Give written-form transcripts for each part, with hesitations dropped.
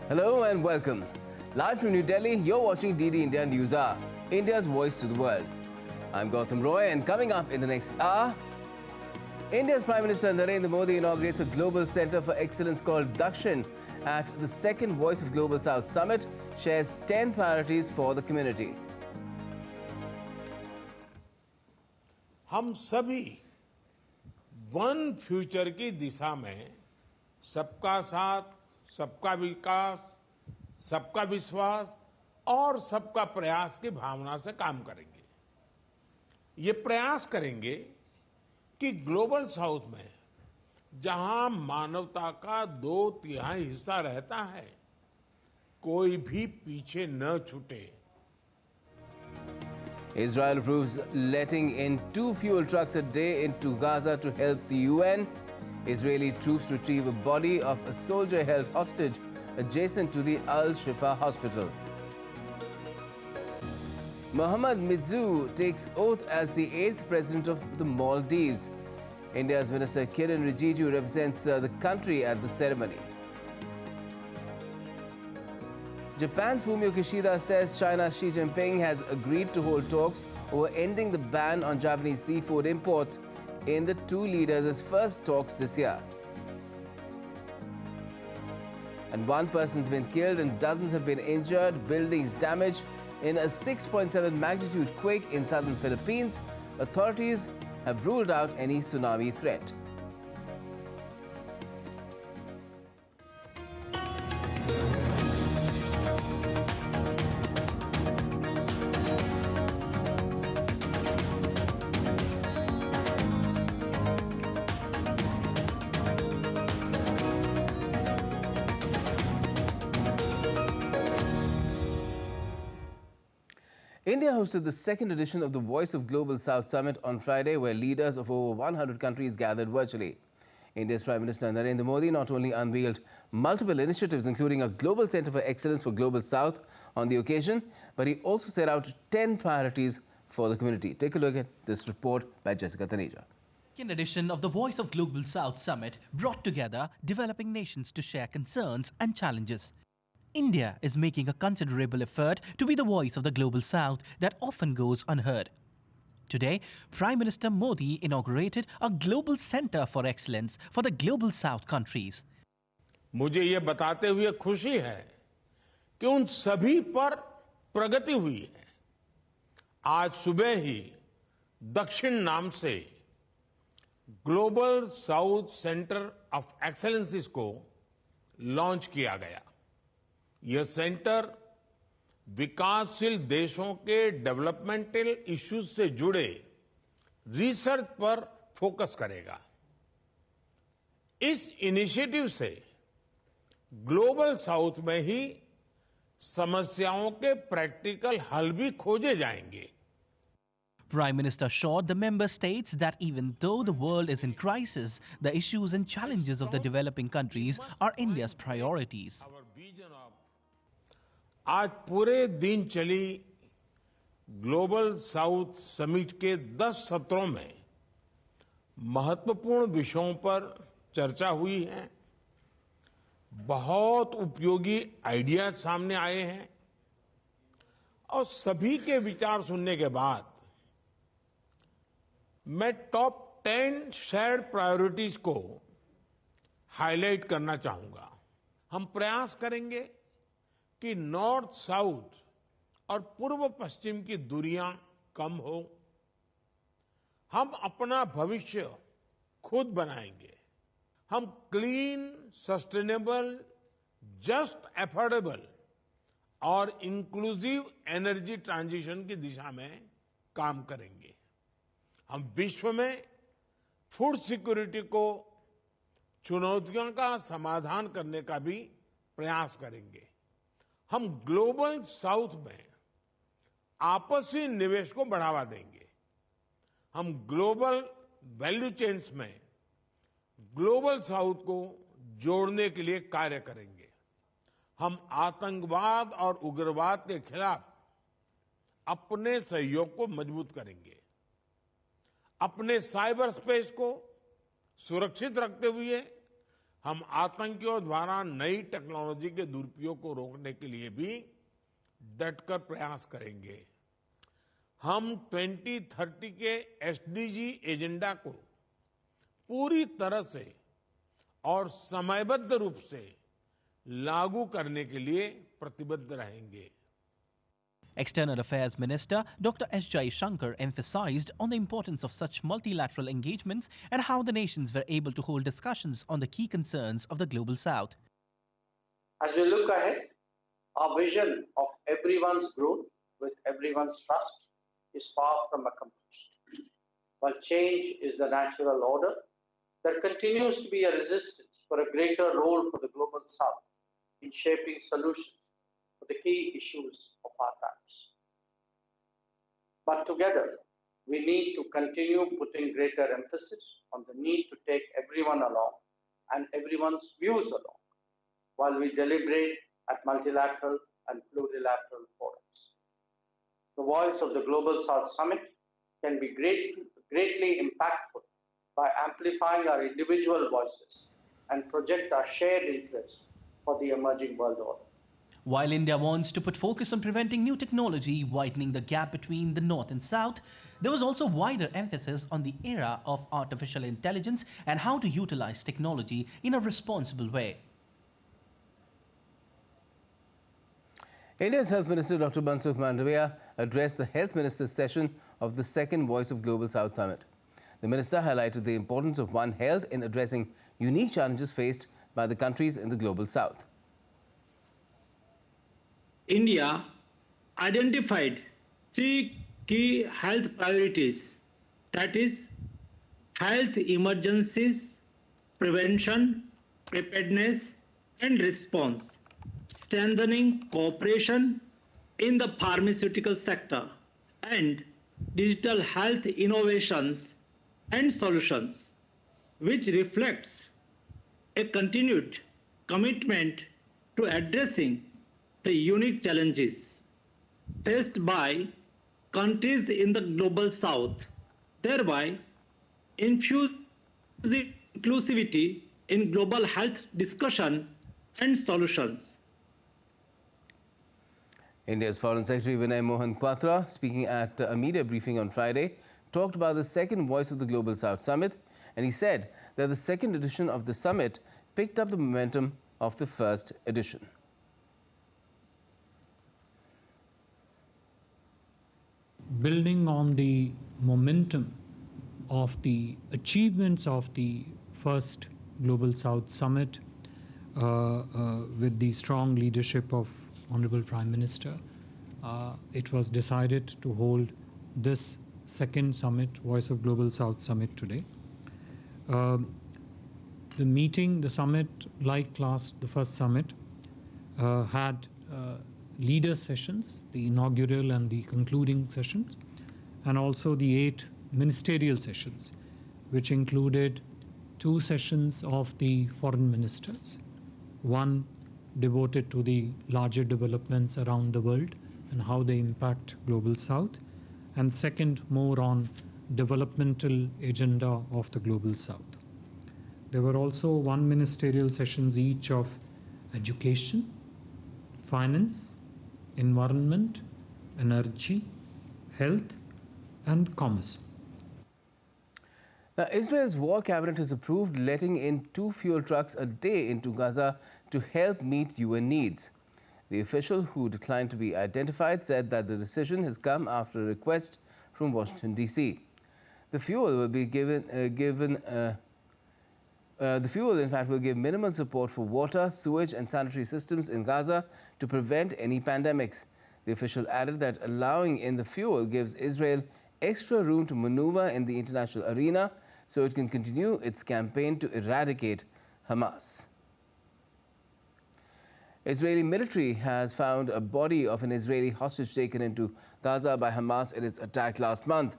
Hello and welcome. Live from New Delhi, you're watching DD India News Hour, India's voice to the world. I'm Gautam Roy, and coming up in the next hour, India's Prime Minister Narendra Modi inaugurates a global centre for excellence called Doordarshan at the second Voice of Global South Summit, shares 10 priorities for the community. हम सभी one future की दिशा में सबका साथ, सबका विकास, सबका विश्वास और सबका प्रयास की भावना से काम करेंगे। ये प्रयास करेंगे कि ग्लोबल साउथ में जहां मानवता का 2/3 हिस्सा रहता है, कोई भी पीछे न छूटे। Israel approves letting in 2 fuel trucks a day into Gaza to help the UN. Israeli troops retrieve a body of a soldier held hostage adjacent to the Al-Shifa hospital. Mohamed Muizzu takes oath as the 8th president of the Maldives. India's Minister Kiren Rijiju represents the country at the ceremony. Japan's Fumio Kishida says China's Xi Jinping has agreed to hold talks over ending the ban on Japanese seafood imports in the two leaders' first talks this year. And one person's been killed and dozens have been injured, buildings damaged in a 6.7 magnitude quake in southern Philippines. Authorities have ruled out any tsunami threat. India hosted the second edition of the Voice of Global South Summit on Friday, where leaders of over 100 countries gathered virtually. India's Prime Minister Narendra Modi not only unveiled multiple initiatives, including a global centre for excellence for Global South on the occasion, but he also set out 10 priorities for the community. Take a look at this report by Jessica Taneja. Second edition of the Voice of Global South Summit brought together developing nations to share concerns and challenges. India is making a considerable effort to be the voice of the Global South that often goes unheard. Today, Prime Minister Modi inaugurated a global centre for excellence for the Global South countries. मुझे ये बताते हुए खुशी है कि उन सभी पर प्रगति हुई है। आज सुबह ही दक्षिण नाम से ग्लोबल साउथ सेंटर ऑफ एक्सेलेंसेस को लॉन्च किया गया। यह सेंटर विकासशील देशों के डेवलपमेंटल इश्यूज से जुड़े रिसर्च पर फोकस करेगा। इस इनिशिएटिव से ग्लोबल साउथ में ही समस्याओं के प्रैक्टिकल हल भी खोजे जाएंगे। Prime Minister assured the member states that even though the world is in crisis, the issues and challenges of the developing countries are India's priorities. आज पूरे दिन चली ग्लोबल साउथ समिट के 10 सत्रों में महत्वपूर्ण विषयों पर चर्चा हुई है। बहुत उपयोगी आइडियाज सामने आए हैं और सभी के विचार सुनने के बाद मैं टॉप 10 शेयर्ड प्रायोरिटीज को हाईलाइट करना चाहूंगा। हम प्रयास करेंगे कि नॉर्थ साउथ और पूर्व पश्चिम की दूरियां कम हो। हम अपना भविष्य खुद बनाएंगे। हम क्लीन, सस्टेनेबल, जस्ट, अफोर्डेबल और इंक्लूसिव एनर्जी ट्रांजिशन की दिशा में काम करेंगे। हम विश्व में फूड सिक्योरिटी को चुनौतियों का समाधान करने का भी प्रयास करेंगे। हम ग्लोबल साउथ में आपसी निवेश को बढ़ावा देंगे। हम ग्लोबल वैल्यू चेन्स में ग्लोबल साउथ को जोड़ने के लिए कार्य करेंगे। हम आतंकवाद और उग्रवाद के खिलाफ अपने सहयोग को मजबूत करेंगे। अपने साइबर स्पेस को सुरक्षित रखते हुए हम आतंकियों द्वारा नई टेक्नोलॉजी के दुरुपयोग को रोकने के लिए भी डटकर प्रयास करेंगे। हम 2030 के एसडीजी एजेंडा को पूरी तरह से और समयबद्ध रूप से लागू करने के लिए प्रतिबद्ध रहेंगे। External Affairs Minister Dr. S. Jaishankar emphasized on the importance of such multilateral engagements and how the nations were able to hold discussions on the key concerns of the Global South. As we look ahead, our vision of everyone's growth with everyone's trust is far from accomplished. While change is the natural order, there continues to be a resistance for a greater role for the Global South in shaping solutions for the key issues of our times. But together, we need to continue putting greater emphasis on the need to take everyone along and everyone's views along while we deliberate at multilateral and plurilateral forums. The voice of the Global South Summit can be greatly impactful by amplifying our individual voices and project our shared interests for the emerging world order. While India wants to put focus on preventing new technology, widening the gap between the North and South, there was also wider emphasis on the era of artificial intelligence and how to utilize technology in a responsible way. India's Health Minister Dr. Mansukh Mandavia addressed the Health Ministers' session of the second Voice of Global South Summit. The minister highlighted the importance of One Health in addressing unique challenges faced by the countries in the Global South. India identified three key health priorities, that is, health emergencies, prevention, preparedness, and response, strengthening cooperation in the pharmaceutical sector, and digital health innovations and solutions, which reflects a continued commitment to addressing the unique challenges faced by countries in the Global South, thereby infusing inclusivity in global health discussion and solutions. India's Foreign Secretary Vinay Mohan Kwatra, speaking at a media briefing on Friday, talked about the second Voice of the Global South Summit, and he said that the second edition of the summit picked up the momentum of the first edition. Building on the momentum of the achievements of the first Global South Summit with the strong leadership of Honorable Prime Minister, it was decided to hold this second summit, Voice of Global South Summit today. The summit, like the first summit, had leader sessions, the inaugural and the concluding sessions, and also the 8 ministerial sessions, which included 2 sessions of the foreign ministers, one devoted to the larger developments around the world and how they impact Global South, and second more on developmental agenda of the Global South. There were also 1 ministerial sessions each of education, finance, environment, energy, health, and commerce. Now, Israel's war cabinet has approved letting in 2 fuel trucks a day into Gaza to help meet UN needs. The official, who declined to be identified, said that the decision has come after a request from Washington, D.C. The fuel will be the fuel, in fact, will give minimal support for water, sewage and sanitary systems in Gaza to prevent any pandemics. The official added that allowing in the fuel gives Israel extra room to maneuver in the international arena so it can continue its campaign to eradicate Hamas. Israeli military has found a body of an Israeli hostage taken into Gaza by Hamas in its attack last month.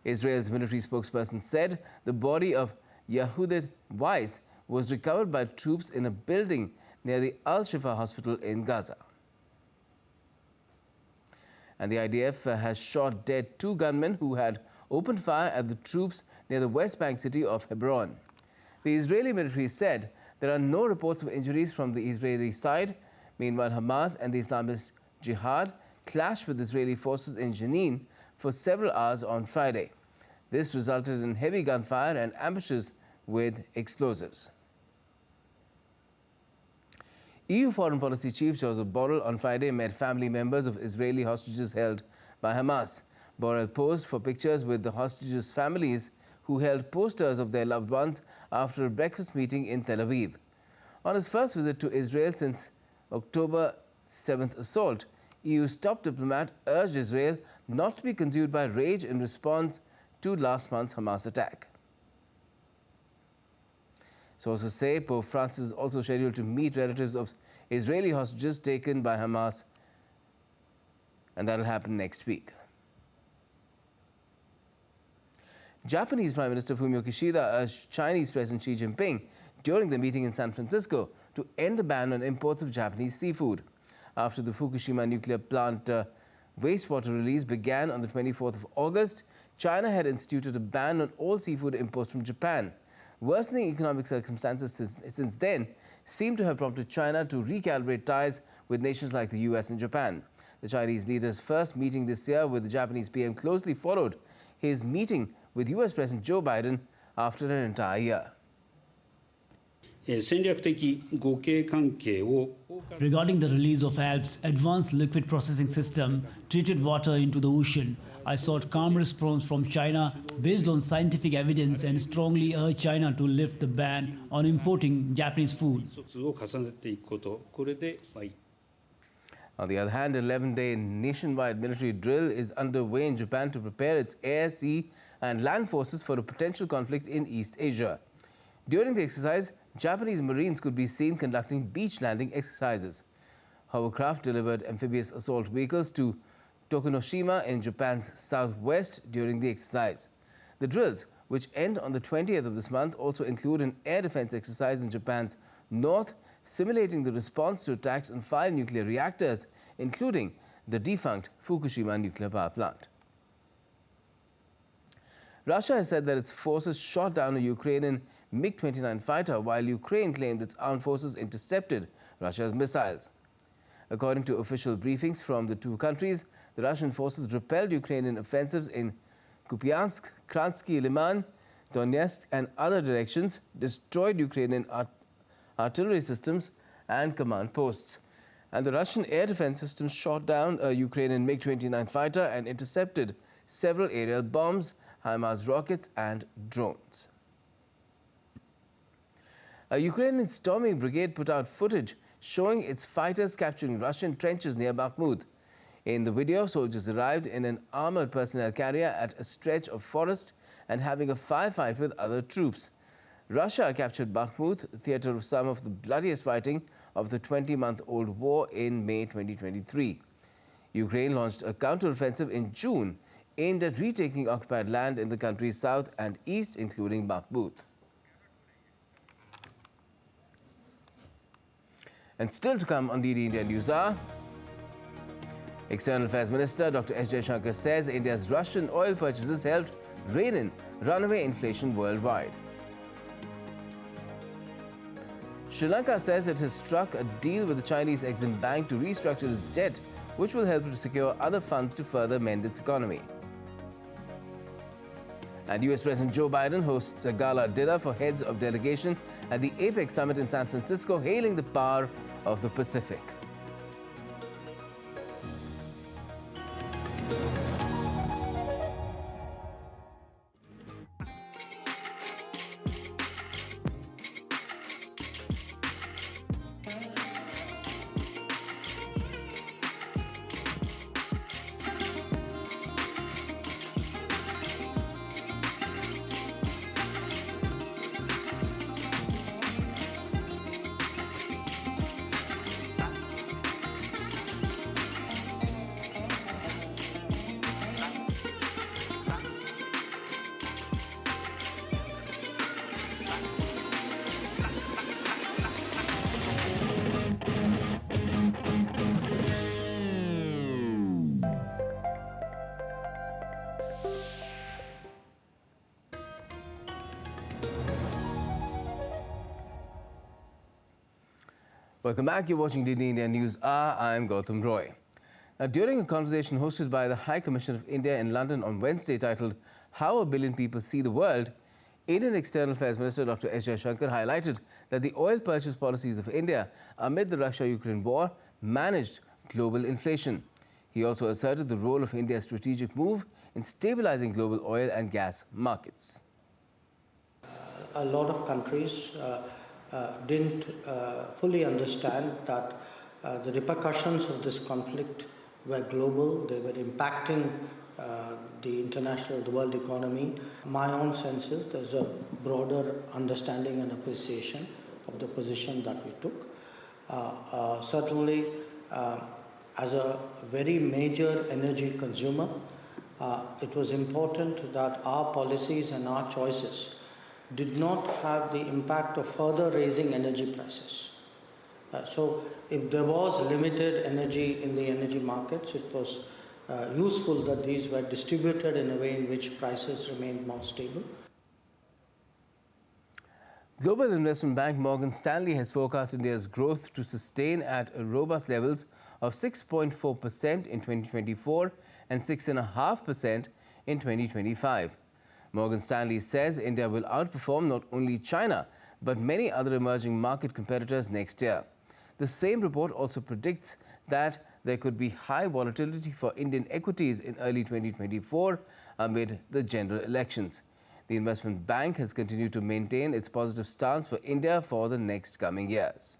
Israel's military spokesperson said the body of Yehudit Weiss was recovered by troops in a building near the Al-Shifa hospital in Gaza. And the IDF has shot dead 2 gunmen who had opened fire at the troops near the West Bank city of Hebron. The Israeli military said There are no reports of injuries from the Israeli side. Meanwhile, Hamas and the Islamist Jihad clashed with Israeli forces in Jenin for several hours on Friday. This resulted in heavy gunfire and ambushes with explosives. EU Foreign Policy Chief Joseph Borrell on Friday met family members of Israeli hostages held by Hamas. Borrell posed for pictures with the hostages' families who held posters of their loved ones after a breakfast meeting in Tel Aviv. On his first visit to Israel since October 7th assault, EU's top diplomat urged Israel not to be consumed by rage in response to last month's Hamas attack. Sources say Pope Francis is also scheduled to meet relatives of Israeli hostages taken by Hamas, and that will happen next week. Japanese Prime Minister Fumio Kishida urged Chinese President Xi Jinping during the meeting in San Francisco to end a ban on imports of Japanese seafood. After the Fukushima nuclear plant wastewater release began on the 24th of August, China had instituted a ban on all seafood imports from Japan. Worsening economic circumstances since then seem to have prompted China to recalibrate ties with nations like the US and Japan. The Chinese leader's first meeting this year with the Japanese PM closely followed his meeting with US President Joe Biden after an entire year. Regarding the release of ALPS advanced liquid processing system, treated water into the ocean, I sought calm response from China based on scientific evidence and strongly urged China to lift the ban on importing Japanese food. On the other hand, an 11-day nationwide military drill is underway in Japan to prepare its air, sea and land forces for a potential conflict in East Asia. During the exercise, Japanese Marines could be seen conducting beach landing exercises. Hovercraft delivered amphibious assault vehicles to Tokunoshima in Japan's southwest during the exercise. The drills, which end on the 20th of this month, also include an air defense exercise in Japan's north, simulating the response to attacks on 5 nuclear reactors, including the defunct Fukushima nuclear power plant. Russia has said that its forces shot down a Ukrainian MiG-29 fighter, while Ukraine claimed its armed forces intercepted Russia's missiles. According to official briefings from the two countries, the Russian forces repelled Ukrainian offensives in Kupiansk, Kransky Liman, Donetsk and other directions, destroyed Ukrainian artillery systems and command posts. And the Russian air defense systems shot down a Ukrainian MiG-29 fighter and intercepted several aerial bombs, HIMARS rockets and drones. A Ukrainian storming brigade put out footage showing its fighters capturing Russian trenches near Bakhmut. In the video, soldiers arrived in an armored personnel carrier at a stretch of forest and having a firefight with other troops. Russia captured Bakhmut, theatre of some of the bloodiest fighting of the 20-month-old war, in May 2023. Ukraine launched a counter-offensive in June aimed at retaking occupied land in the country's south and east, including Bakhmut. And still to come on DD India News Hour, External Affairs Minister Dr. S. Jaishankar says India's Russian oil purchases helped rein in runaway inflation worldwide. Sri Lanka says it has struck a deal with the Chinese Exim Bank to restructure its debt, which will help it to secure other funds to further mend its economy. And US President Joe Biden hosts a gala dinner for heads of delegation at the APEC summit in San Francisco, hailing the power of the Pacific. Welcome back. You're watching DD India News Hour. I'm Gautam Roy. Now, during a conversation hosted by the High Commission of India in London on Wednesday titled How a Billion People See the World, Indian External Affairs Minister Dr. S. Jaishankar highlighted that the oil purchase policies of India amid the Russia-Ukraine war managed global inflation. He also asserted the role of India's strategic move in stabilizing global oil and gas markets. A lot of countries didn't fully understand that the repercussions of this conflict were global. They were impacting the world economy. My own sense is there's a broader understanding and appreciation of the position that we took. Certainly, as a very major energy consumer, it was important that our policies and our choices did not have the impact of further raising energy prices. So if there was limited energy in the energy markets, it was useful that these were distributed in a way in which prices remained more stable. Global investment bank Morgan Stanley has forecast India's growth to sustain at robust levels of 6.4% in 2024 and 6.5% in 2025. Morgan Stanley says India will outperform not only China, but many other emerging market competitors next year. The same report also predicts that there could be high volatility for Indian equities in early 2024 amid the general elections. The investment bank has continued to maintain its positive stance for India for the next coming years.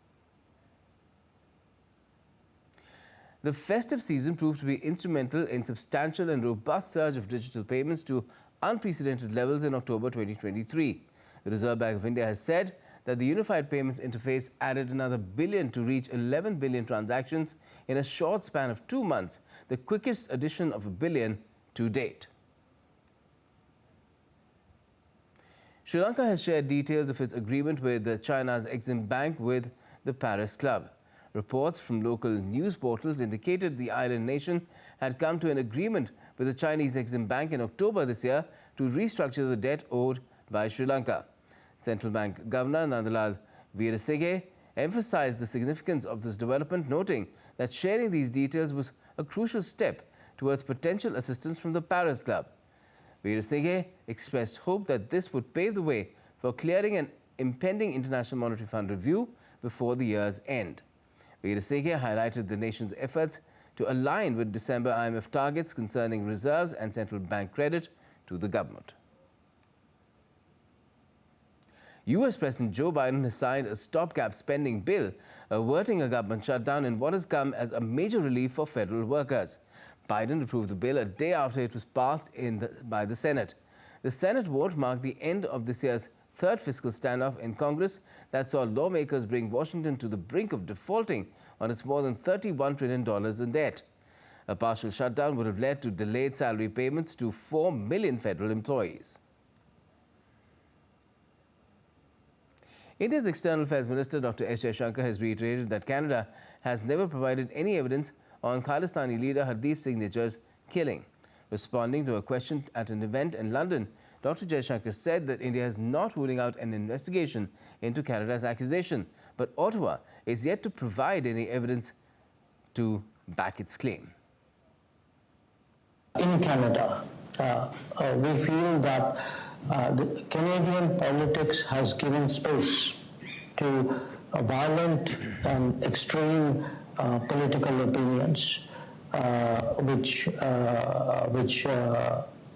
The festive season proved to be instrumental in substantial and robust surge of digital payments to unprecedented levels in October 2023. The Reserve Bank of India has said that the Unified Payments Interface added another billion to reach 11 billion transactions in a short span of 2 months, the quickest addition of a billion to date. Sri Lanka has shared details of its agreement with China's Exim Bank with the Paris Club. Reports from local news portals indicated the island nation had come to an agreement with the Chinese Exim Bank in October this year to restructure the debt owed by Sri Lanka. Central Bank Governor Nandalal Veerasinghe emphasized the significance of this development, noting that sharing these details was a crucial step towards potential assistance from the Paris Club. Veerasinghe expressed hope that this would pave the way for clearing an impending International Monetary Fund review before the year's end. Veerasinghe highlighted the nation's efforts to align with December IMF targets concerning reserves and central bank credit to the government. US President Joe Biden has signed a stopgap spending bill averting a government shutdown in what has come as a major relief for federal workers. Biden approved the bill a day after it was passed by the Senate. The Senate vote marked the end of this year's third fiscal standoff in Congress that saw lawmakers bring Washington to the brink of defaulting on its more than $31 trillion in debt. A partial shutdown would have led to delayed salary payments to 4 million federal employees. India's External Affairs Minister Dr. S. Jaishankar has reiterated that Canada has never provided any evidence on Khalistani leader Hardeep Singh Nijjar's killing. Responding to a question at an event in London, Dr. Jaishankar said that India is not ruling out an investigation into Canada's accusation, but Ottawa is yet to provide any evidence to back its claim. In Canada, we feel that the Canadian politics has given space to violent and extreme political opinions which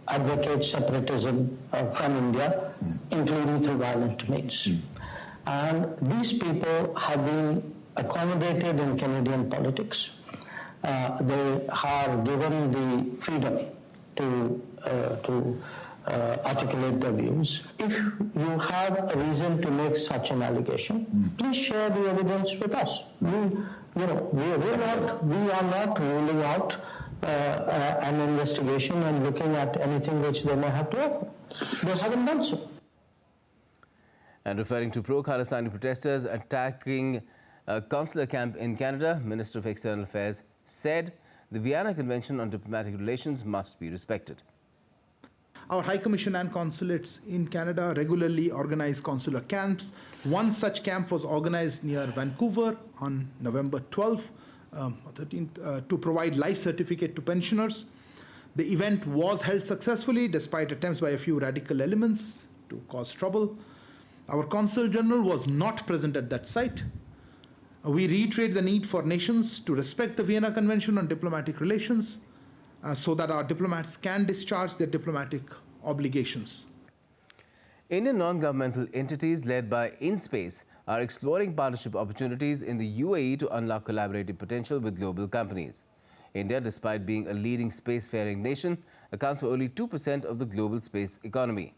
advocate separatism from India, including through violent means. And these people have been accommodated in Canadian politics. They are given the freedom to articulate their views. If you have a reason to make such an allegation, please share the evidence with us. We are not ruling out an investigation and looking at anything which they may have to offer. They haven't done so. And referring to pro-Khalistani protesters attacking a consular camp in Canada, Minister of External Affairs said the Vienna Convention on Diplomatic Relations must be respected. Our High Commission and consulates in Canada regularly organize consular camps. One such camp was organized near Vancouver on November 12th or 13th to provide life certificate to pensioners. The event was held successfully despite attempts by a few radical elements to cause trouble. Our Consul General was not present at that site. We reiterate the need for nations to respect the Vienna Convention on Diplomatic Relations so that our diplomats can discharge their diplomatic obligations. Indian non-governmental entities led by InSpace are exploring partnership opportunities in the UAE to unlock collaborative potential with global companies. India, despite being a leading spacefaring nation, accounts for only 2% of the global space economy.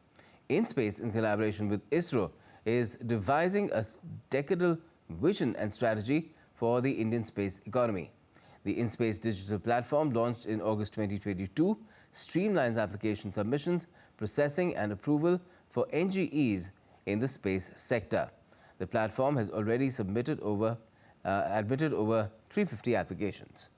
InSpace, in collaboration with ISRO, is devising a decadal vision and strategy for the Indian space economy. The InSpace digital platform, launched in August 2022, streamlines application submissions, processing and approval for NGEs in the space sector. The platform has already admitted over 350 applications.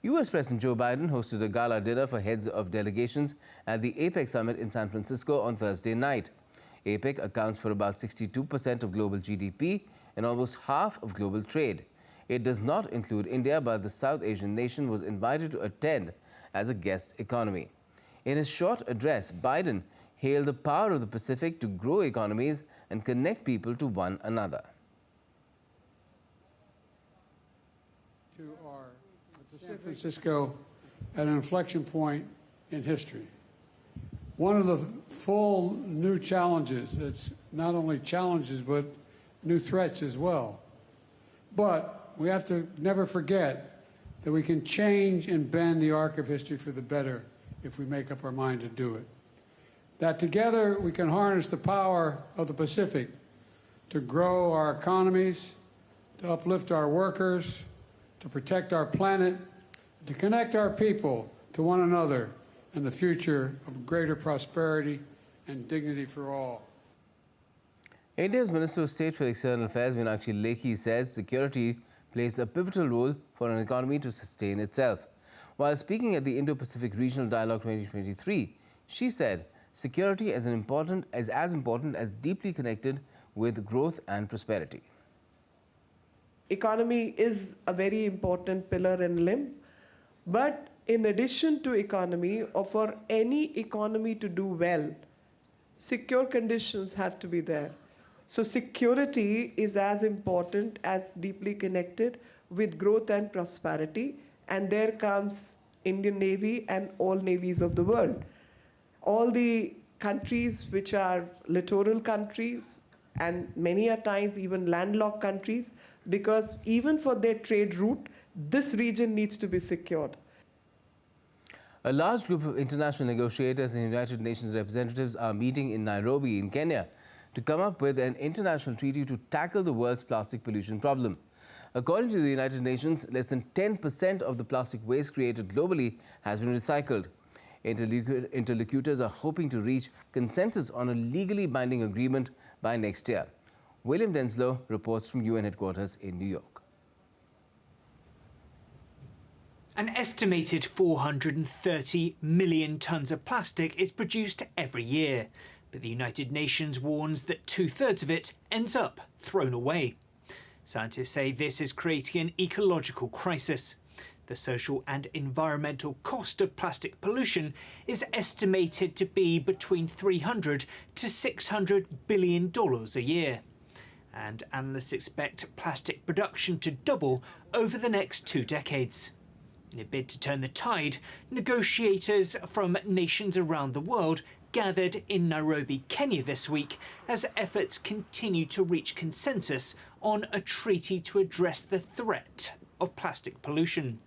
US President Joe Biden hosted a gala dinner for heads of delegations at the APEC summit in San Francisco on Thursday night. APEC accounts for about 62% of global GDP and almost half of global trade. It does not include India, but the South Asian nation was invited to attend as a guest economy. In his short address, Biden hailed the power of the Pacific to grow economies and connect people to one another. San Francisco at an inflection point in history. One of the full new challenges, it's not only challenges, but new threats as well. But we have to never forget that we can change and bend the arc of history for the better if we make up our mind to do it. That together we can harness the power of the Pacific to grow our economies, to uplift our workers, to protect our planet, to connect our people to one another and the future of greater prosperity and dignity for all. India's Minister of State for External Affairs, Meenakshi Lekhi, says security plays a pivotal role for an economy to sustain itself. While speaking at the Indo-Pacific Regional Dialogue 2023, she said security is as important as deeply connected with growth and prosperity. Economy is a very important pillar and limb, but in addition to economy, or for any economy to do well, secure conditions have to be there. So security is as important as deeply connected with growth and prosperity, and there comes Indian Navy and all navies of the world. All the countries which are littoral countries and many a times even landlocked countries, because even for their trade route, this region needs to be secured. A large group of international negotiators and United Nations representatives are meeting in Nairobi in Kenya to come up with an international treaty to tackle the world's plastic pollution problem. According to the United Nations, less than 10% of the plastic waste created globally has been recycled. Interlocutors are hoping to reach consensus on a legally binding agreement by next year. William Denslow reports from UN headquarters in New York. An estimated 430 million tonnes of plastic is produced every year, but the United Nations warns that 2/3 of it ends up thrown away. Scientists say this is creating an ecological crisis. The social and environmental cost of plastic pollution is estimated to be between $300 to $600 billion a year. And analysts expect plastic production to double over the next 2 decades. In a bid to turn the tide, negotiators from nations around the world gathered in Nairobi, Kenya this week as efforts continue to reach consensus on a treaty to address the threat of plastic pollution.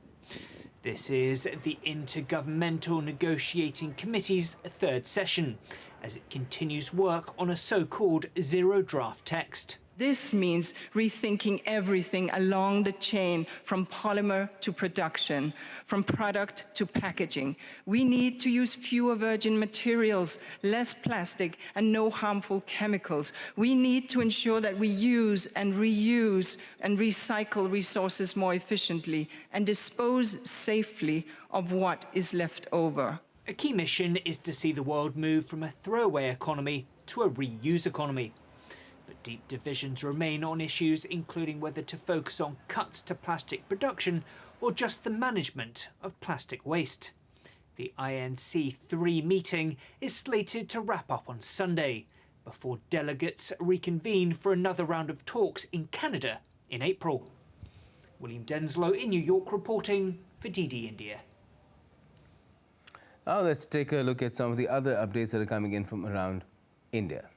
This is the Intergovernmental Negotiating Committee's 3rd session, as it continues work on a so-called zero draft text. This means rethinking everything along the chain, from polymer to production, from product to packaging. We need to use fewer virgin materials, less plastic, and no harmful chemicals. We need to ensure that we use and reuse and recycle resources more efficiently and dispose safely of what is left over. A key mission is to see the world move from a throwaway economy to a reuse economy. But deep divisions remain on issues including whether to focus on cuts to plastic production or just the management of plastic waste. The INC3 meeting is slated to wrap up on Sunday, before delegates reconvene for another round of talks in Canada in April. William Denslow in New York reporting for DD India. Now let's take a look at some of the other updates that are coming in from around India.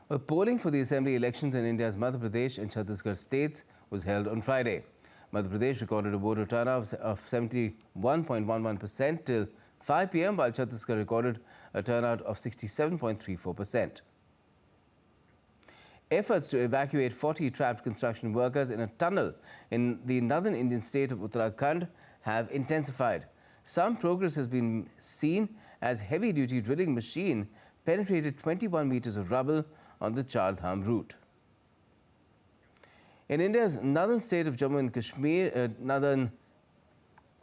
Well, polling for the assembly elections in India's Madhya Pradesh and Chhattisgarh states was held on Friday. Madhya Pradesh recorded a voter turnout of 71.11% till 5 p.m, while Chhattisgarh recorded a turnout of 67.34%. Efforts to evacuate 40 trapped construction workers in a tunnel in the northern Indian state of Uttarakhand have intensified. Some progress has been seen as heavy-duty drilling machine penetrated 21 meters of rubble on the Char Dham route. In India's northern state of Jammu and Kashmir, northern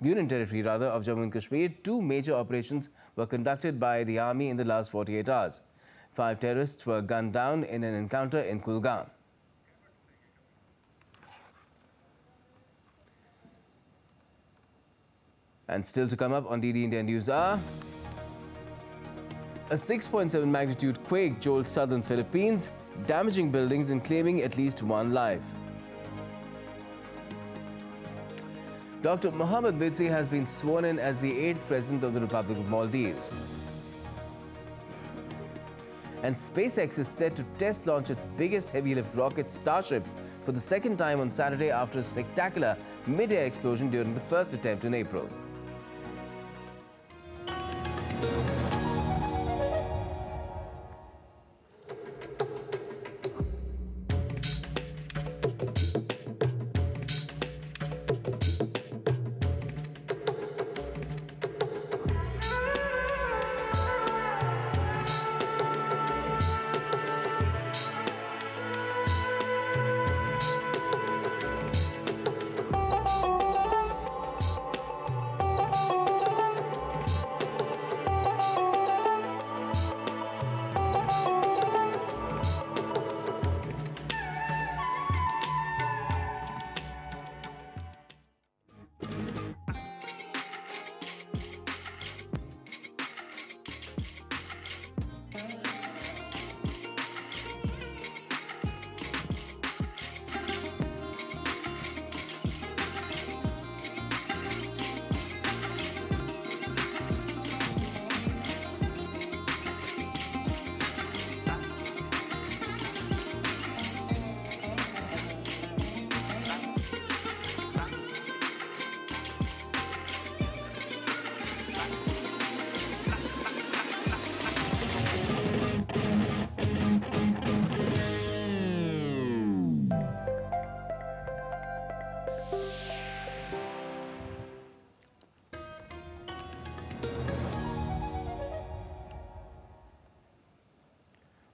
Union Territory of Jammu and Kashmir, 2 major operations were conducted by the army in the last 48 hours. 5 terrorists were gunned down in an encounter in Kulgam. And still to come up on DD India News Hour, a 6.7 magnitude quake jolts southern Philippines, damaging buildings and claiming at least 1 life. Dr. Mohamed Muizzu has been sworn in as the 8th President of the Republic of Maldives. And SpaceX is set to test launch its biggest heavy-lift rocket, Starship, for the 2nd time on Saturday after a spectacular mid-air explosion during the first attempt in April.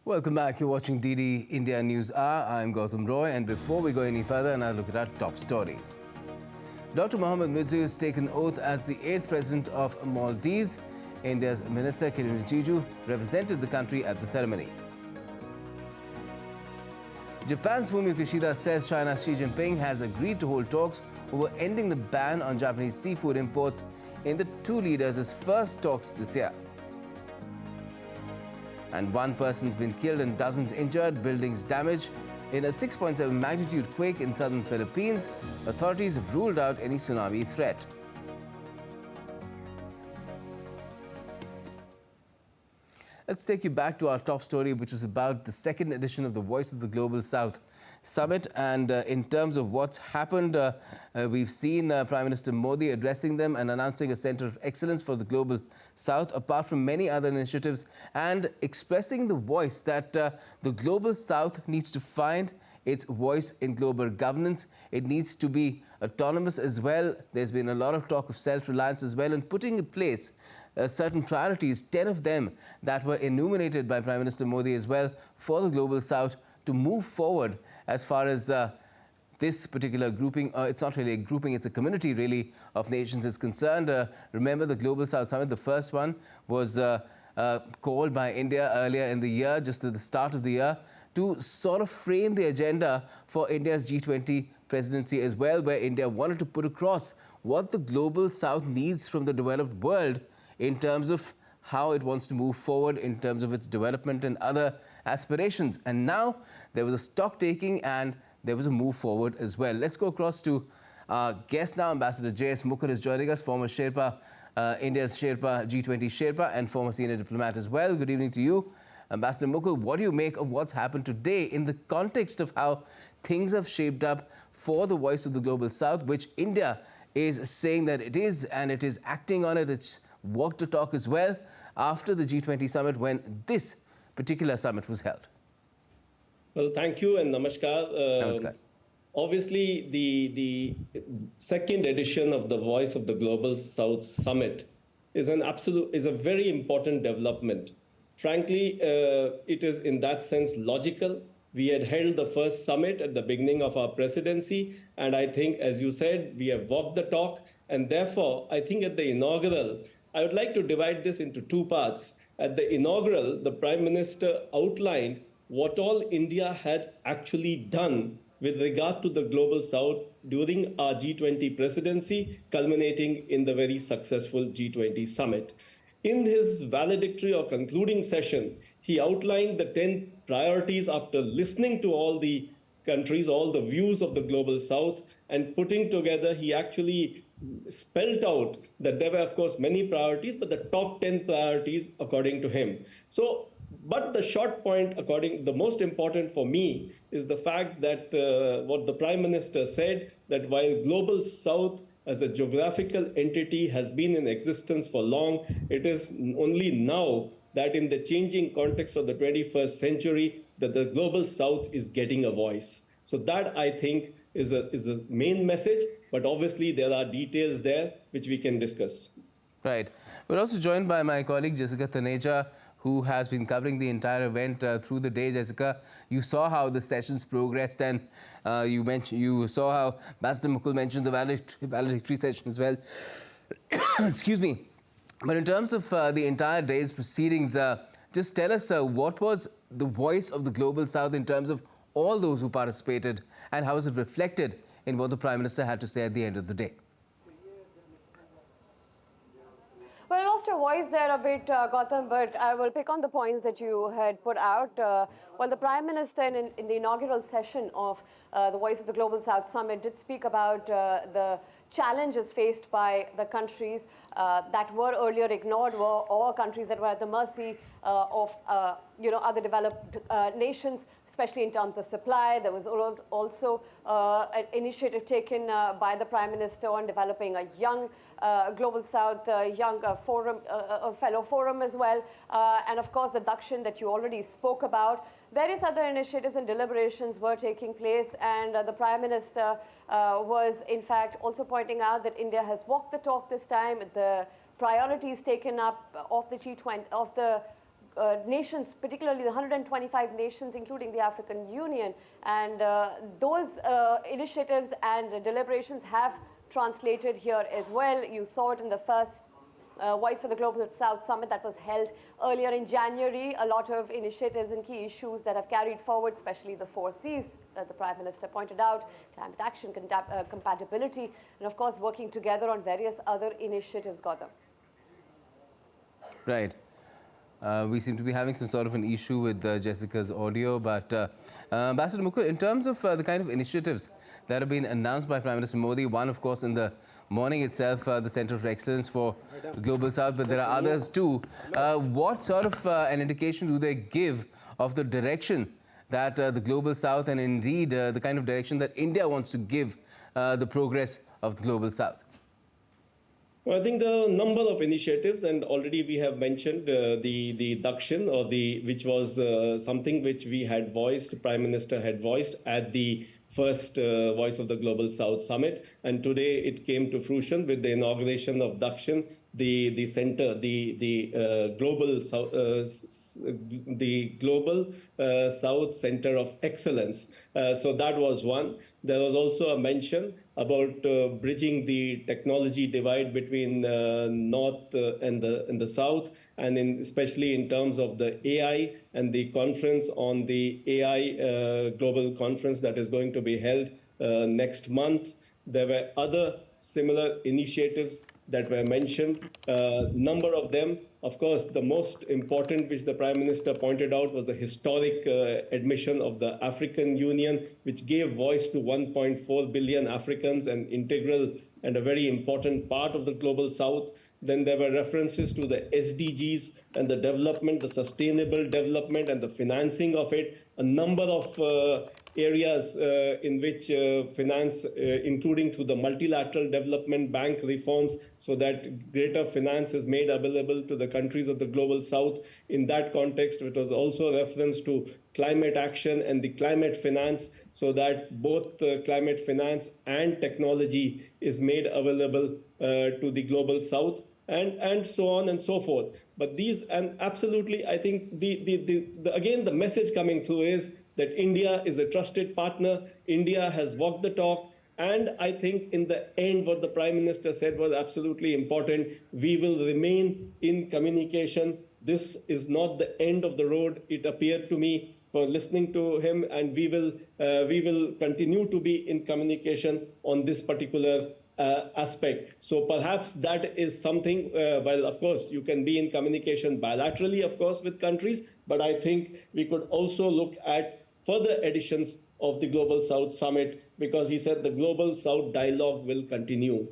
Welcome back. You're watching DD India News Hour. I'm Gautam Roy, and before we go any further, now look at our top stories. Dr. Mohamed Muizzu has taken oath as the 8th President of Maldives. India's Minister Kiren Rijiju represented the country at the ceremony. Japan's Fumio Kishida says China's Xi Jinping has agreed to hold talks over ending the ban on Japanese seafood imports in the 2 leaders' first talks this year. And 1 person's been killed and dozens injured, buildings damaged in a 6.7 magnitude quake in southern Philippines. Authorities have ruled out any tsunami threat. Let's take you back to our top story, which is about the 2nd edition of the Voice of the Global South Summit. And in terms of what's happened, we've seen Prime Minister Modi addressing them and announcing a Centre of Excellence for the Global South, apart from many other initiatives, and expressing the voice that the Global South needs to find its voice in global governance. It needs to be autonomous as well. There's been a lot of talk of self-reliance as well, and putting in place certain priorities, 10 of them that were enumerated by Prime Minister Modi as well for the Global South to move forward as far as this particular grouping, it's not really a grouping, it's a community really of nations is concerned. Remember the Global South Summit, the first one was called by India earlier in the year, just at the start of the year, to sort of frame the agenda for India's G20 presidency as well, where India wanted to put across what the Global South needs from the developed world in terms of how it wants to move forward in terms of its development and other aspirations. And now there was a stock taking and there was a move forward as well. Let's go across to our guest now. Ambassador J.S. Mukher is joining us, former Sherpa, India's Sherpa, G20 Sherpa, and former senior diplomat as well. Good evening to you. Ambassador Mukher, what do you make of what's happened today in the context of how things have shaped up for the voice of the Global South, which India is saying that it is, and it is acting on it. It's walked the talk as well after the G20 summit when this particular summit was held. Well, thank you and namaskar. Namaskar. Obviously, the second edition of the Voice of the Global South Summit is a very important development. Frankly, it is in that sense logical. We had held the first summit at the beginning of our presidency, and I think, as you said, we have walked the talk, and therefore, I think at the inaugural, I would like to divide this into two parts. At the inaugural, the Prime Minister outlined what all India had actually done with regard to the Global South during our G20 presidency, culminating in the very successful G20 summit. In his valedictory or concluding session, he outlined the 10 priorities after listening to all the countries, all the views of the Global South, and putting together, he actually spelled out that there were, of course, many priorities, but the top 10 priorities according to him. So, but the short point, the most important for me is the fact that what the Prime Minister said, that while Global South as a geographical entity has been in existence for long, it is only now that in the changing context of the 21st century, that the Global South is getting a voice. So that, I think, is the main message, but obviously there are details there which we can discuss. Right. We're also joined by my colleague Jessica Taneja, who has been covering the entire event through the day. Jessica, you saw how the sessions progressed, and you saw how Ambassador Mukher mentioned the valedictory session as well. Excuse me. But in terms of the entire day's proceedings, just tell us what was the voice of the Global South in terms of all those who participated, and how was it reflected in what the Prime Minister had to say at the end of the day? Well, I lost your voice there a bit, Gautam, but I will pick on the points that you had put out. Well, the Prime Minister in the inaugural session of the Voice of the Global South Summit did speak about the challenges faced by the countries that were earlier ignored, or countries that were at the mercy of other developed nations, especially in terms of supply. There was also an initiative taken by the Prime Minister on developing a young Global South, young forum, fellow forum as well. And of course, the Dakshin that you already spoke about. Various other initiatives and deliberations were taking place, and the Prime Minister was in fact also pointing out that India has walked the talk this time. The priorities taken up of the G20, of the nations, particularly the 125 nations, including the African Union, and those initiatives and deliberations have translated here as well. You saw it in the first Voice for the Global South Summit that was held earlier in January. A lot of initiatives and key issues that have carried forward, especially the 4 Cs that the Prime Minister pointed out: climate action, compatibility, and of course working together on various other initiatives, Gautam. Right. We seem to be having some sort of an issue with Jessica's audio, but Ambassador Mukher, in terms of the kind of initiatives that have been announced by Prime Minister Modi, one of course in the morning itself, the Centre of Excellence for the Global South, but there are others too. What sort of an indication do they give of the direction that the Global South, and indeed the kind of direction that India wants to give the progress of the Global South? Well, I think there are a number of initiatives, and already we have mentioned the Dakshin, which was something which we had voiced, Prime Minister had voiced at the first Voice of the Global South Summit, and today it came to fruition with the inauguration of Dakshin, the center, the global South Center of Excellence. So that was one. There was also a mention about bridging the technology divide between North and the South, and especially in terms of the AI and the conference on the AI global conference that is going to be held next month. There were other similar initiatives that were mentioned, number of them. Of course, the most important, which the Prime Minister pointed out, was the historic admission of the African Union, which gave voice to 1.4 billion Africans, an integral and a very important part of the Global South. Then there were references to the SDGs and the development, the sustainable development and the financing of it, a number of areas in which finance, including through the multilateral development bank reforms, so that greater finance is made available to the countries of the Global South. In that context, it was also a reference to climate action and the climate finance, so that both climate finance and technology is made available to the Global South, and so on and so forth. But these, and absolutely, I think again, the message coming through is that India is a trusted partner. India has walked the talk. And I think in the end, what the Prime Minister said was absolutely important. We will remain in communication. This is not the end of the road, it appeared to me, for listening to him, and we will continue to be in communication on this particular aspect. So perhaps that is something, well, of course, you can be in communication bilaterally, of course, with countries, but I think we could also look at further editions of the Global South Summit, because he said the Global South dialogue will continue.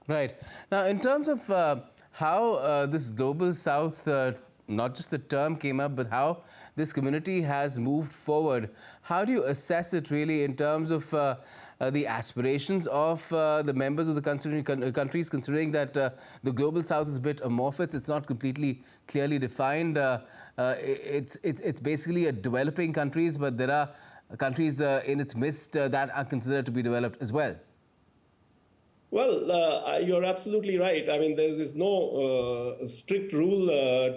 Right. Now, in terms of how this Global South, not just the term came up, but how this community has moved forward, how do you assess it really in terms of the aspirations of the members of the countries, considering that the Global South is a bit amorphous, it's not completely clearly defined. It's basically a developing countries, but there are countries in its midst that are considered to be developed as well. Well, you're absolutely right. I mean, there is no strict rule.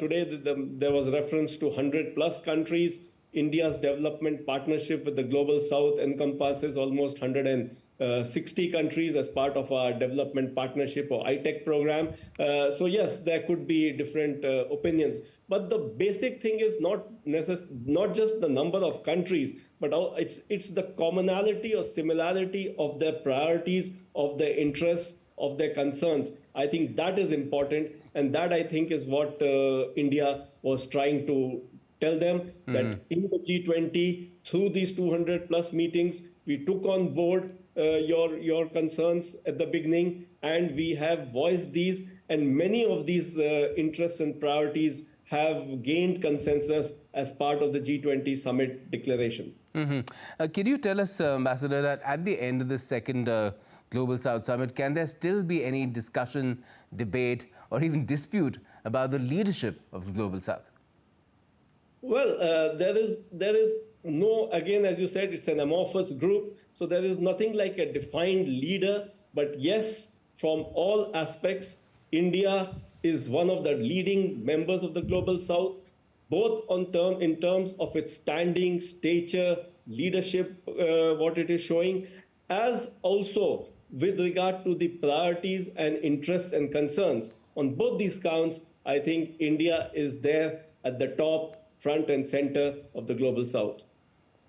Today, there was reference to 100+ countries. India's development partnership with the Global South encompasses almost 160 countries as part of our development partnership or ITEC program. So yes, there could be different opinions. But the basic thing is not just the number of countries, but it's the commonality or similarity of their priorities, of their interests, of their concerns. I think that is important, and that I think is what India was trying to tell them, that in the G20, through these 200+ meetings, we took on board your concerns at the beginning, and we have voiced these, and many of these interests and priorities have gained consensus as part of the G20 summit declaration. Can you tell us, Ambassador, that at the end of the second Global South Summit, can there still be any discussion, debate, or even dispute about the leadership of the Global South? Well, there is no, again, as you said, it's an amorphous group, so there is nothing like a defined leader. But yes, from all aspects, India is one of the leading members of the Global South, both in terms of its standing, stature, leadership, what it is showing, as also with regard to the priorities and interests and concerns. On both these counts, I think India is there at the top, front and center of the Global South.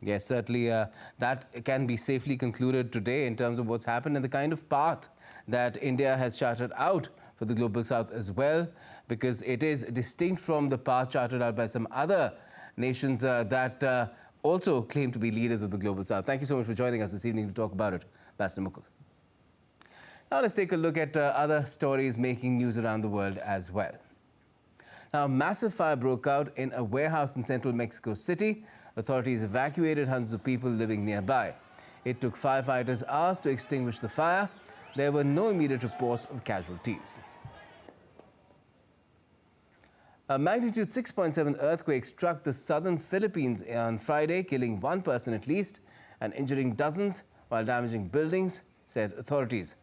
Yes, certainly that can be safely concluded today in terms of what's happened and the kind of path that India has charted out for the Global South as well, because it is distinct from the path charted out by some other nations that also claim to be leaders of the Global South. Thank you so much for joining us this evening to talk about it, Ambassador Mukul. Now let's take a look at other stories making news around the world as well. Now, a massive fire broke out in a warehouse in central Mexico City. Authorities evacuated hundreds of people living nearby. It took firefighters hours to extinguish the fire. There were no immediate reports of casualties. A magnitude 6.7 earthquake struck the southern Philippines on Friday, killing one person at least and injuring dozens while damaging buildings, said authorities.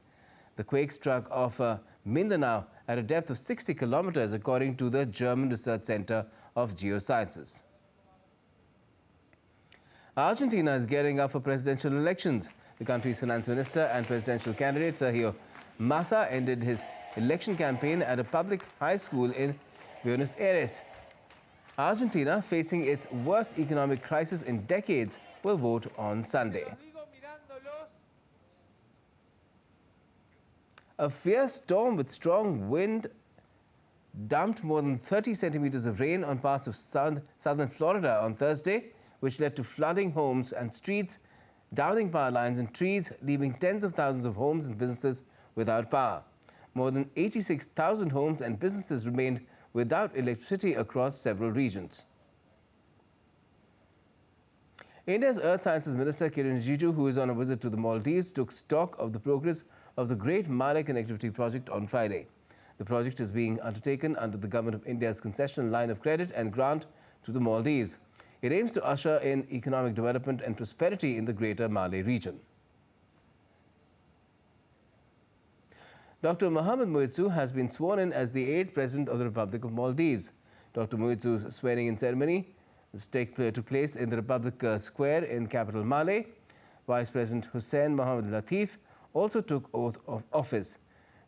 The quake struck off Mindanao at a depth of 60 kilometers, according to the German Research Center of Geosciences. Argentina is gearing up for presidential elections. The country's finance minister and presidential candidate Sergio Massa ended his election campaign at a public high school in Buenos Aires. Argentina, facing its worst economic crisis in decades, will vote on Sunday. A fierce storm with strong wind dumped more than 30 centimeters of rain on parts of southern Florida on Thursday, which led to flooding homes and streets, downing power lines and trees, leaving tens of thousands of homes and businesses without power. More than 86,000 homes and businesses remained without electricity across several regions. India's Earth Sciences Minister Kishida-Xi, who is on a visit to the Maldives, took stock of the progress of the Great Malay Connectivity Project on Friday. The project is being undertaken under the Government of India's concessional line of credit and grant to the Maldives. It aims to usher in economic development and prosperity in the Greater Malay region. Dr. Mohamed Muizzu has been sworn in as the 8th President of the Republic of Maldives. Dr. Muizzu's swearing-in ceremony took place in the Republic Square in capital Malé. Vice President Hussein Mohamed Latif also took oath of office.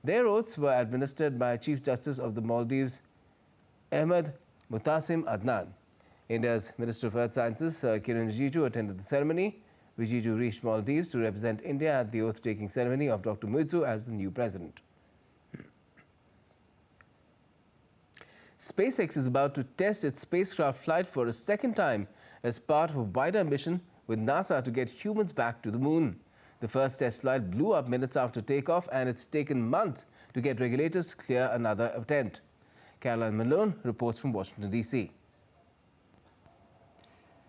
Their oaths were administered by Chief Justice of the Maldives, Ahmed Mutasim Adnan. India's Minister of Earth Sciences, Kiran Rijiju, attended the ceremony. Rijiju reached Maldives to represent India at the oath-taking ceremony of Dr. Muizzu as the new president. SpaceX is about to test its spacecraft flight for a second time as part of a wider mission with NASA to get humans back to the moon. The first test flight blew up minutes after takeoff, and it's taken months to get regulators to clear another attempt. Caroline Malone reports from Washington, D.C.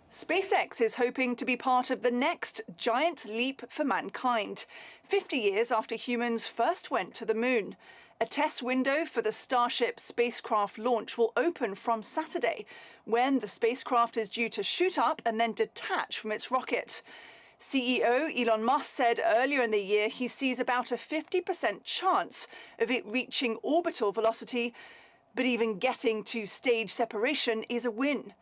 SpaceX is hoping to be part of the next giant leap for mankind, 50 years after humans first went to the moon. A test window for the Starship spacecraft launch will open from Saturday, when the spacecraft is due to shoot up and then detach from its rocket. CEO Elon Musk said earlier in the year he sees about a 50% chance of it reaching orbital velocity, but even getting to stage separation is a win.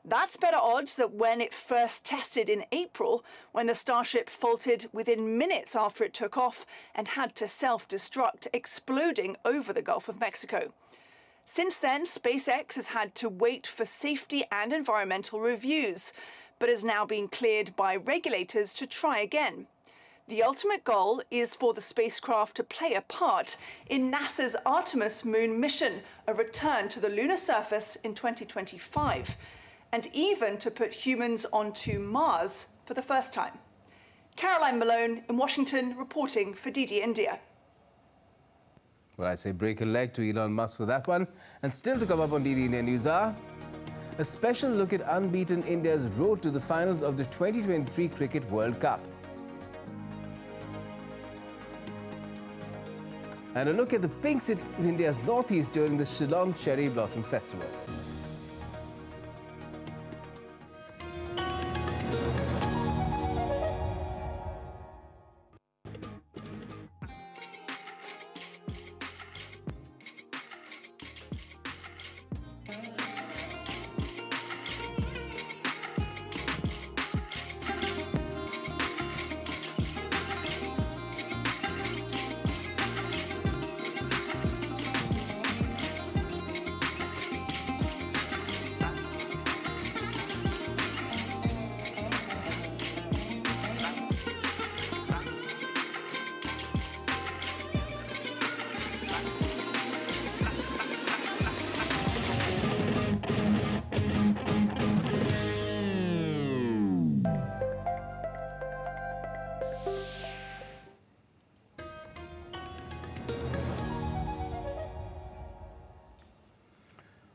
That's better odds than when it first tested in April, when the Starship faltered within minutes after it took off and had to self-destruct, exploding over the Gulf of Mexico. Since then, SpaceX has had to wait for safety and environmental reviews, but has now been cleared by regulators to try again. The ultimate goal is for the spacecraft to play a part in NASA's Artemis moon mission, a return to the lunar surface in 2025. And even to put humans onto Mars for the first time. Caroline Malone in Washington, reporting for DD India. Well, I say break a leg to Elon Musk for that one. And still to come up on DD India News Hour, a special look at unbeaten India's road to the finals of the 2023 Cricket World Cup. And a look at the pink city of India's northeast during the Shillong Cherry Blossom Festival.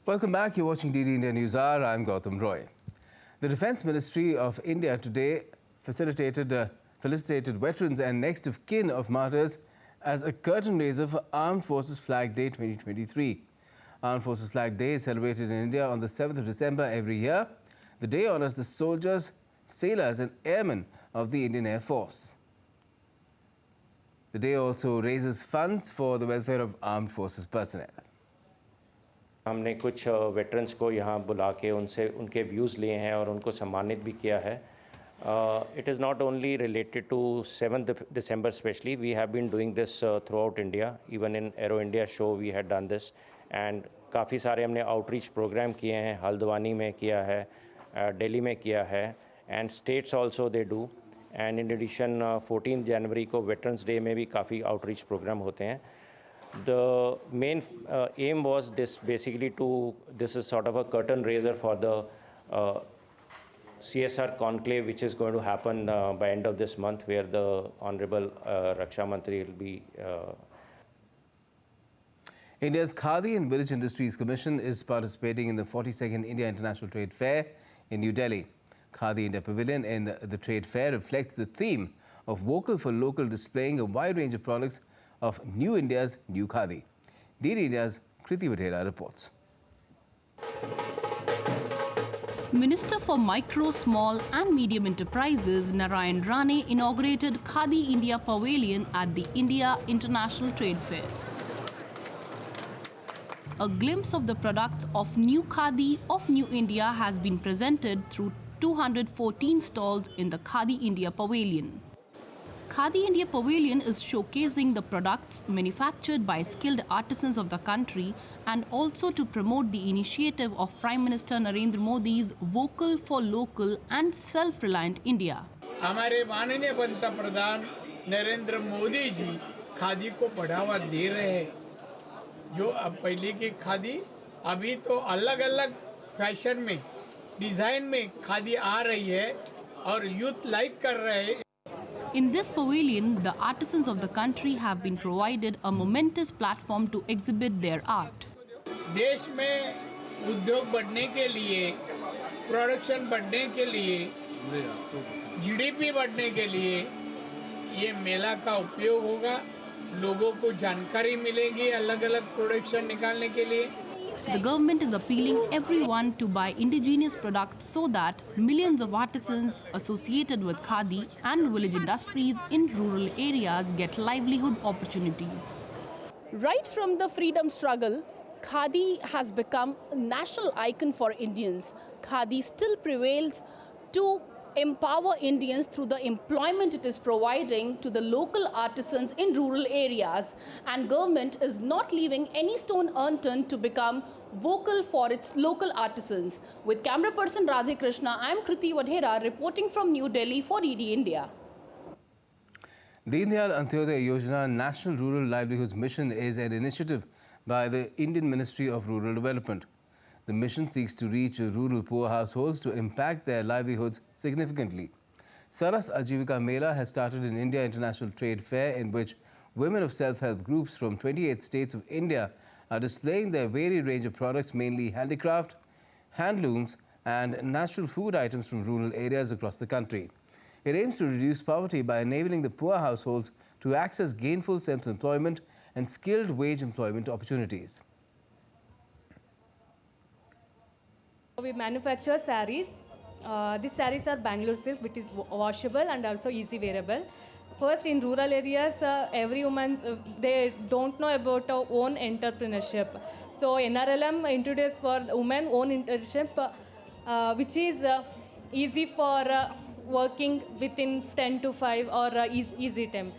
Welcome back. You're watching DD India News Hour. I'm Gautam Roy. The Defence Ministry of India today felicitated veterans and next of kin of martyrs as a curtain raiser for Armed Forces Flag Day 2023. Armed Forces Flag Day is celebrated in India on the 7th of December every year. The day honors the soldiers, sailors and airmen of the Indian Air Force. The day also raises funds for the welfare of armed forces personnel. हमने कुछ veterans को यहाँ बुला के उनसे उनके views लिए हैं और उनको सम्मानित भी किया है. It is not only related to 7th December especially. We have been doing this throughout India. Even in Aero India show we had done this. And काफ़ी सारे हमने outreach program किए हैं. हल्द्वानी में किया है, दिल्ली में किया है, and states also they do. And in addition 14 January को Veterans Day में भी काफ़ी outreach program होते हैं. The main aim was this basically this is sort of a curtain raiser for the CSR conclave which is going to happen by end of this month, where the Honorable Raksha Mantri will be. India's Khadi and Village Industries Commission is participating in the 42nd India International Trade Fair in New Delhi. Khadi India Pavilion in the trade fair reflects the theme of Vocal for Local, displaying a wide range of products of New India's New Khadi. DD India's Kriti Vatera reports. Minister for Micro, Small and Medium Enterprises Narayan Rane inaugurated Khadi India Pavilion at the India International Trade Fair. A glimpse of the products of New Khadi of New India has been presented through 214 stalls in the Khadi India Pavilion. Khadi India Pavilion is showcasing the products manufactured by skilled artisans of the country and also to promote the initiative of Prime Minister Narendra Modi's Vocal for Local and Self-Reliant India. हमारे माननीय पंतप्रधान नरेंद्र मोदी जी खादी को बढ़ावा दे रहे हैं. जो अब पहले की खादी अभी तो अलग-अलग फैशन में, डिजाइन में खादी आ रही है और यूथ लाइक कर रहे हैं. In this pavilion, the artisans of the country have been provided a momentous platform to exhibit their art. देश में उद्योग बढ़ने के लिए, प्रोडक्शन बढ़ने के लिए, जीडीपी बढ़ने के लिए ये मेला का उपयोग होगा. लोगों को जानकारी मिलेगी अलग-अलग प्रोडक्शन निकालने के लिए. The government is appealing everyone to buy indigenous products so that millions of artisans associated with Khadi and village industries in rural areas get livelihood opportunities. Right from the freedom struggle, Khadi has become a national icon for Indians. Khadi still prevails to empower Indians through the employment it is providing to the local artisans in rural areas, and government is not leaving any stone unturned to become vocal for its local artisans. With camera person Radhe Krishna, I am Kriti Vatera reporting from New Delhi for ED India. Deen Dayal Antyodaya Yojana National Rural Livelihoods Mission is an initiative by the Indian Ministry of Rural Development. The mission seeks to reach rural poor households to impact their livelihoods significantly. Saras Ajivika Mela has started an India International Trade Fair in which women of self-help groups from 28 states of India are displaying their varied range of products, mainly handicraft, handlooms and natural food items from rural areas across the country. It aims to reduce poverty by enabling the poor households to access gainful self-employment and skilled wage employment opportunities. We manufacture saris. These saris are Bangalore silk, which is washable and also easy wearable. First, in rural areas, every woman, they don't know about our own entrepreneurship. So NRLM introduced for women own internship, which is easy for working within 10 to 5 or easy time.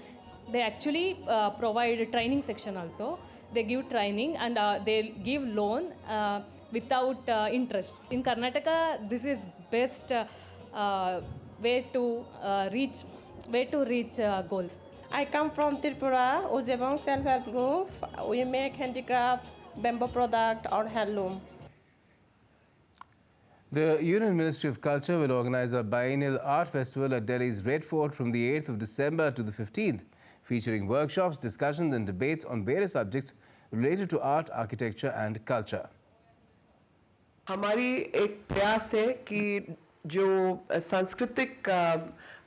They actually provide a training section also. They give training and they give loan without interest. In Karnataka, this is best way to reach goals. I come from Tripura, Ojebong Self-Help Group. We make handicraft, bamboo product or handloom. The Union Ministry of Culture will organize a biennial art festival at Delhi's Red Fort from the 8th of December to the 15th, featuring workshops, discussions and debates on various subjects related to art, architecture and culture. हमारी एक प्रयास है कि जो सांस्कृतिक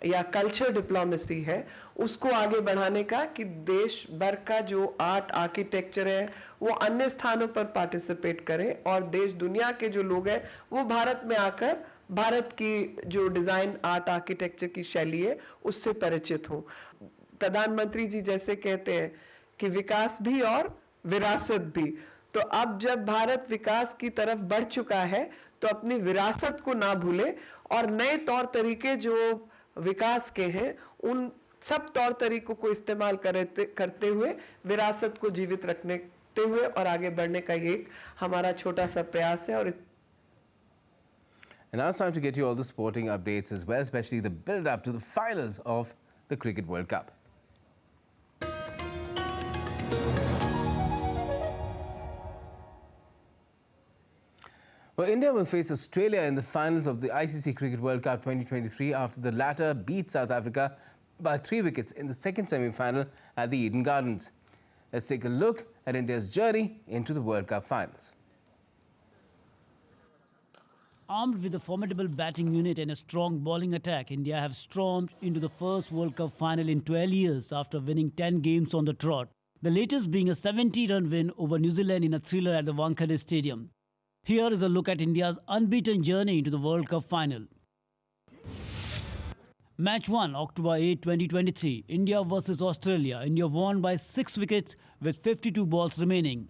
या culture diplomacy है उसको आगे बढ़ाने का, कि देश भर का जो आर्ट आर्किटेक्चर है वो अन्य स्थानों पर पार्टिसिपेट करें और देश दुनिया के जो लोग हैं वो भारत में आकर भारत की जो डिजाइन आर्ट आर्किटेक्चर की शैली है उससे परिचित हो। प्रधानमंत्री जी जैसे कहते हैं कि विकास भी और विरासत भी, तो अब जब भारत विकास की तरफ बढ़ चुका है तो अपनी विरासत को ना भूले और नए तौर तरीके जो विकास के हैं उन सब तौर तरीकों को इस्तेमाल करते हुए विरासत को जीवित रखने हुए और आगे बढ़ने का ये हमारा छोटा सा प्रयास है। और And now it's time to get you all the sporting updates as well, especially the build-up to the finals of the Cricket World Cup. Well, India will face Australia in the finals of the ICC Cricket World Cup 2023 after the latter beat South Africa by 3 wickets in the second semi-final at the Eden Gardens. Let's take a look at India's journey into the World Cup finals. Armed with a formidable batting unit and a strong bowling attack, India have stormed into the first World Cup final in 12 years after winning 10 games on the trot. The latest being a 70-run win over New Zealand in a thriller at the Wankhede Stadium. Here is a look at India's unbeaten journey into the World Cup final. Match 1, October 8, 2023. India versus Australia. India won by 6 wickets with 52 balls remaining.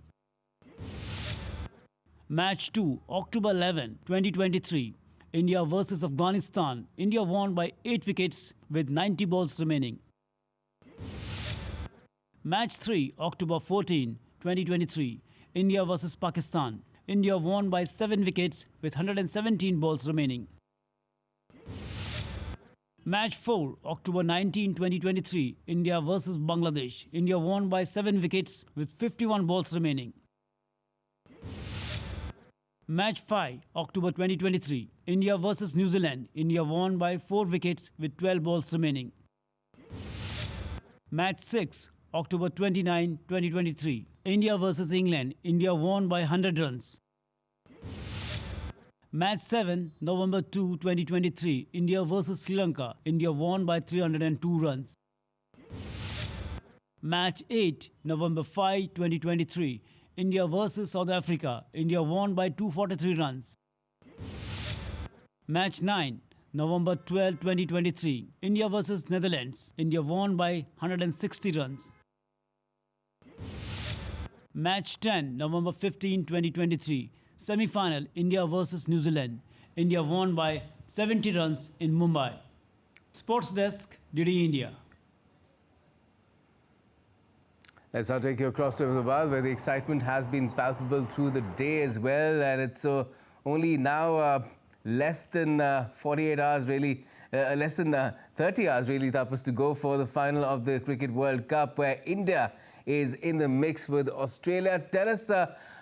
Match 2, October 11, 2023. India versus Afghanistan. India won by 8 wickets with 90 balls remaining. Match 3, October 14, 2023. India versus Pakistan. India won by 7 wickets with 117 balls remaining. Match 4, October 19, 2023. India versus Bangladesh. India won by 7 wickets with 51 balls remaining. Match 5, October 2023. India versus New Zealand. India won by 4 wickets with 12 balls remaining. Match 6, October 29, 2023. India versus England. India won by 100 runs. Match 7, November 2, 2023. India versus Sri Lanka. India won by 302 runs. Match 8, November 5, 2023. India versus South Africa. India won by 243 runs. Match 9, November 12, 2023. India versus Netherlands. India won by 160 runs. Match 10, November 15, 2023. Semi-final, India versus New Zealand. India won by 70 runs in Mumbai. Sports Desk, DD India. Let's now take you across to Ahmedabad, where the excitement has been palpable through the day as well, and it's only now less than 48 hours, really, less than 30 hours, really, Tapas, to go for the final of the Cricket World Cup, where India is in the mix with Australia. Tell us,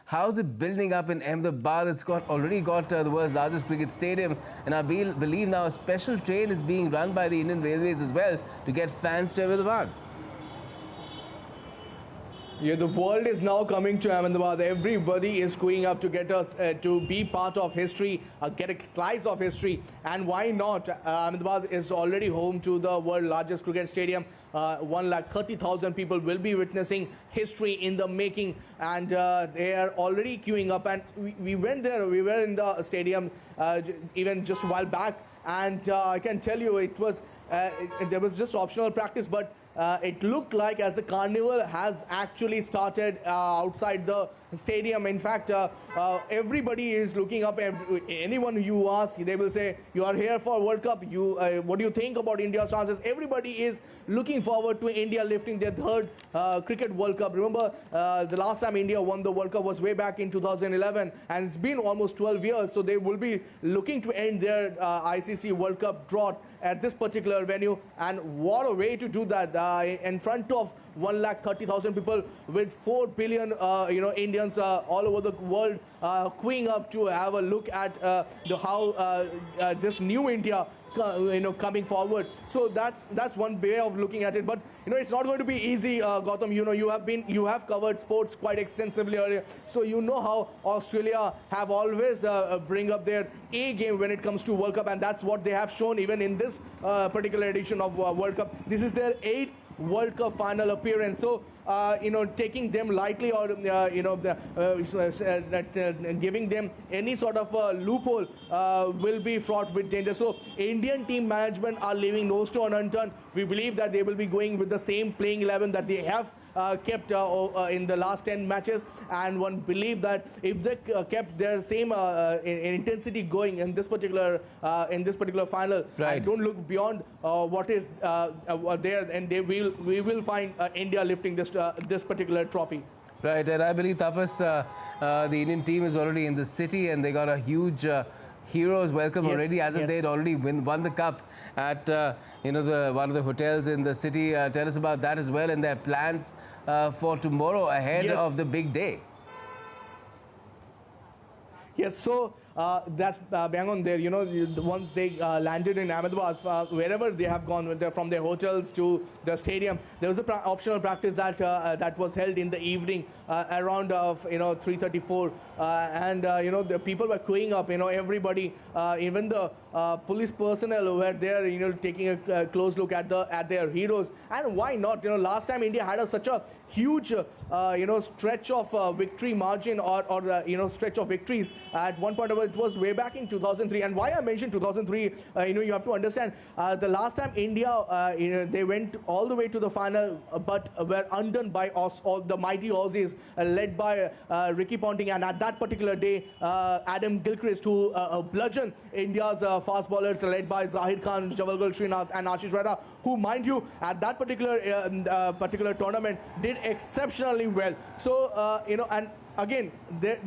how's it building up in Ahmedabad? It's already got the world's largest cricket stadium, and I believe now a special train is being run by the Indian Railways as well to get fans to Ahmedabad. Yeah, the world is now coming to Ahmedabad. Everybody is queuing up to get us to be part of history, get a slice of history. And why not? Ahmedabad is already home to the world's largest cricket stadium. 130,000 people will be witnessing history in the making, and they are already queuing up. And we went there. We were in the stadium even just a while back, and I can tell you it was there was just optional practice, but it looked like as the carnival has actually started outside the stadium. In fact, everybody is looking up. Anyone you ask, they will say, you are here for World Cup. What do you think about India's chances? Everybody is looking forward to India lifting their third Cricket World Cup. Remember, the last time India won the World Cup was way back in 2011, and it's been almost 12 years. So they will be looking to end their ICC World Cup drought at this particular venue, and what a way to do that in front of 130,000 people with 4 billion Indians all over the world queuing up to have a look at how this new India coming forward. So that's one way of looking at it. But it's not going to be easy, Gautam. You have covered sports quite extensively earlier, so you know how Australia have always bring up their A game when it comes to World Cup, and that's what they have shown even in this particular edition of World Cup. This is their 8th World Cup final appearance. So taking them lightly or giving them any sort of loophole will be fraught with danger. So Indian team management are leaving no stone unturned. We believe that they will be going with the same playing 11 that they have kept in the last 10 matches, and one believe that if they kept their same intensity going in this particular final, right, and don't look beyond what is there, and we will find India lifting this particular trophy. Right, and I believe, Tapas, the Indian team is already in the city, and they got a huge heroes welcome already, as if they'd already won the cup at one of the hotels in the city. Tell us about that as well, and their plans for tomorrow ahead of the big day. Yes, so that's bang on there. Once they landed in Ahmedabad, wherever they have gone, from their hotels to the stadium, there was a optional practice that was held in the evening around 3:34, and the people were queuing up. Everybody, even the police personnel were there, taking a close look at their heroes. And why not? Last time India had such a huge stretch of victory margin, or stretch of victories at one point. It was way back in 2003. And why I mentioned 2003, you have to understand, the last time India, they went all the way to the final, but were undone by the mighty Aussies, led by Ricky Ponting. And at that particular day, Adam Gilchrist, who bludgeoned India's fast bowlers, led by Zahir Khan, Jawaharlal Srinath, and Ashish Raida, who, mind you, at that particular tournament did exceptionally well. So and again, there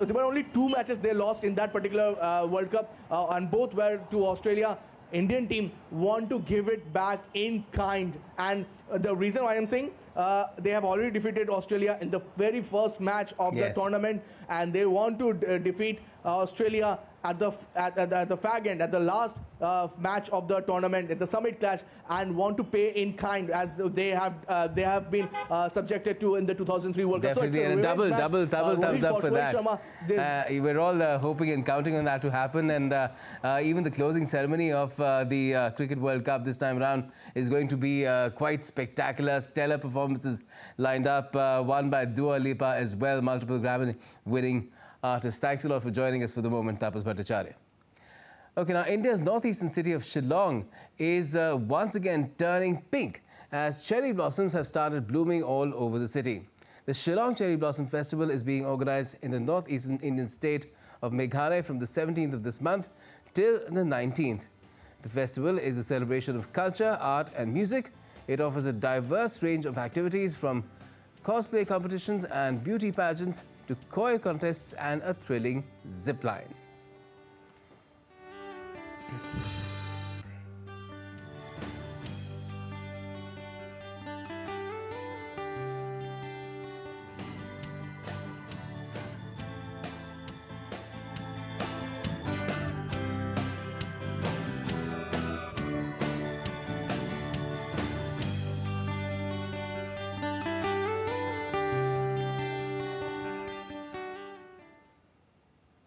were only 2 matches they lost in that particular World Cup, and both were to Australia. Indian team want to give it back in kind, and the reason why I'm saying, they have already defeated Australia in the very first match of the tournament, and they want to defeat Australia at the fag end, at the last match of the tournament, at the summit clash, and want to pay in kind, as they have been subjected to in the 2003 World Cup. Definitely, and double thumbs up for that. We're all hoping and counting on that to happen, and even the closing ceremony of the Cricket World Cup this time around is going to be quite spectacular. Stellar performances lined up, one by Dua Lipa as well, multiple Grammy-winning artist. Thanks a lot for joining us for the moment, Tapas Bhattacharya. Okay, now India's northeastern city of Shillong is once again turning pink as cherry blossoms have started blooming all over the city. The Shillong Cherry Blossom Festival is being organized in the northeastern Indian state of Meghalaya from the 17th of this month till the 19th. The festival is a celebration of culture, art and music. It offers a diverse range of activities from cosplay competitions and beauty pageants to koi contests and a thrilling zip line.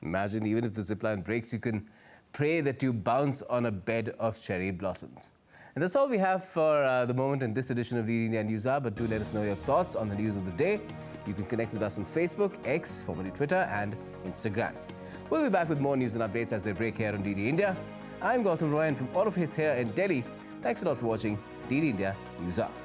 Imagine, even if the zipline breaks, you can pray that you bounce on a bed of cherry blossoms. And that's all we have for the moment in this edition of DD India News Hour. But do let us know your thoughts on the news of the day. You can connect with us on Facebook, X, formerly Twitter, and Instagram. We'll be back with more news and updates as they break here on DD India. I'm Gautam Roy, and from all of us here in Delhi, thanks a lot for watching DD India News Hour.